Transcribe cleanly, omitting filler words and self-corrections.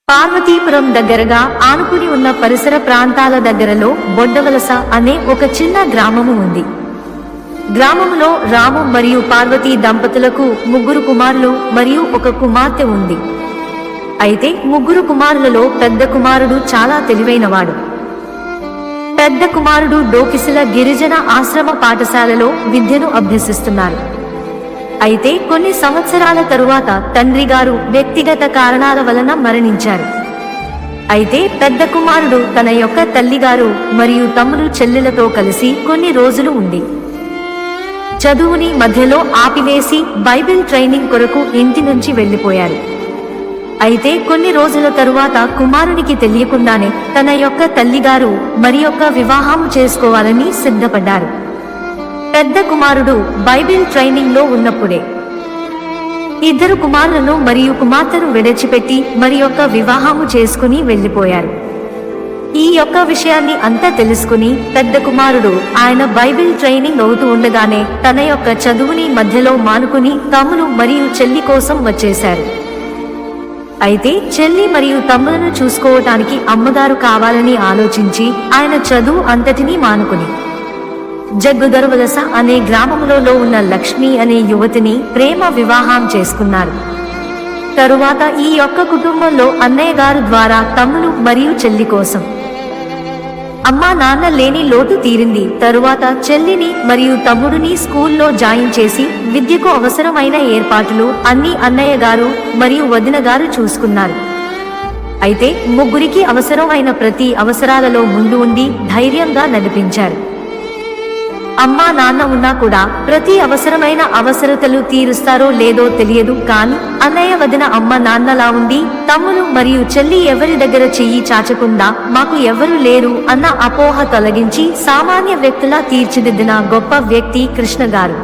పార్వతీపురం దగ్గరగా ఆనుకుని ఉన్న పరిసర ప్రాంతాల దగ్గరలో బొడ్డవలస అనే ఒక చిన్న గ్రామము ఉంది. గ్రామములో రాము మరియు పార్వతీ దంపతులకు ముగ్గురు కుమారులు మరియు ఒక కుమార్తె ఉంది. అయితే ముగ్గురు కుమారులలో పెద్ద కుమారుడు చాలా తెలివైనవాడు. పెద్ద కుమారుడు డోకిసిల గిరిజన ఆశ్రమ పాఠశాలలో విద్యను అభ్యసిస్తున్నారు. అయితే కొన్ని సంవత్సరాల తరువాత తండ్రి గారు వ్యక్తిగత కారణాల వలన మరణించారు. అయితే పెద్ద కుమారుడు తన యొక్క తల్లిగారు మరియు తమ్ముడు చెల్లెలతో కలిసి కొన్ని రోజులు ఉండి చదువుని మధ్యలో ఆపివేసి బైబిల్ ట్రైనింగ్ కొరకు ఇంటి నుంచి వెళ్లిపోయారు. అయితే కొన్ని రోజుల తరువాత కుమారునికి తెలియకుండానే తన యొక్క తల్లిగారు మరి యొక్క వివాహం చేసుకోవాలని సిద్ధపడ్డారు. పెద్ద కుమారుడు బైబిల్ ట్రైనింగ్ లో ఉన్నప్పుడే ఇద్దరు కుమారులను మరియు కుమార్తెను విడిచిపెట్టి మరి యొక్క వివాహము చేసుకుని వెళ్లిపోయారు. ఈ యొక్క విషయాన్ని అంతా తెలుసుకుని పెద్ద కుమారుడు ఆయన బైబిల్ ట్రైనింగ్ అవుతూ ఉండగానే తన యొక్క చదువుని మధ్యలో మానుకుని తమ్ముడు మరియు చెల్లి కోసం వచ్చేశారు. అయితే చెల్లి మరియు తమ్ములను చూసుకోవటానికి అమ్మగారు కావాలని ఆలోచించి ఆయన చదువు అంతటినీ మానుకుని జగ్గుదరువలస అనే గ్రామంలో ఉన్న లక్ష్మి అనే యువతిని ప్రేమ వివాహం చేసుకున్నారు. తరువాత ఈ యొక్క కుటుంబంలో అన్నయ్య గారు ద్వారా తమ్ముడు మరియు చెల్లి కోసం అమ్మా నాన్న లేని లోటు తీరింది. తరువాత చెల్లిని మరియు తమ్ముడిని స్కూల్లో జాయిన్ చేసి విద్యకు అవసరమైన ఏర్పాట్లు అన్ని అన్నయ్య గారు మరియు వదిన గారు చూసుకున్నారు. అయితే ముగ్గురికి అవసరమైన ప్రతి అవసరాలలో ముందు ఉండి ధైర్యంగా నడిపించారు. అమ్మా నాన్న ఉన్నా కూడా ప్రతి అవసరమైన అవసరతలు తీరుస్తారో లేదో తెలియదు, కానీ అన్నయ్య వదిన అమ్మ నాన్నలా ఉండి తమ్ముడు మరియు చెల్లి ఎవరి దగ్గర చెయ్యి చాచకుండా మాకు ఎవరు లేరు అన్న అపోహ తొలగించి సామాన్య వ్యక్తులా తీర్చిదిద్దిన గొప్ప వ్యక్తి కృష్ణ గారు.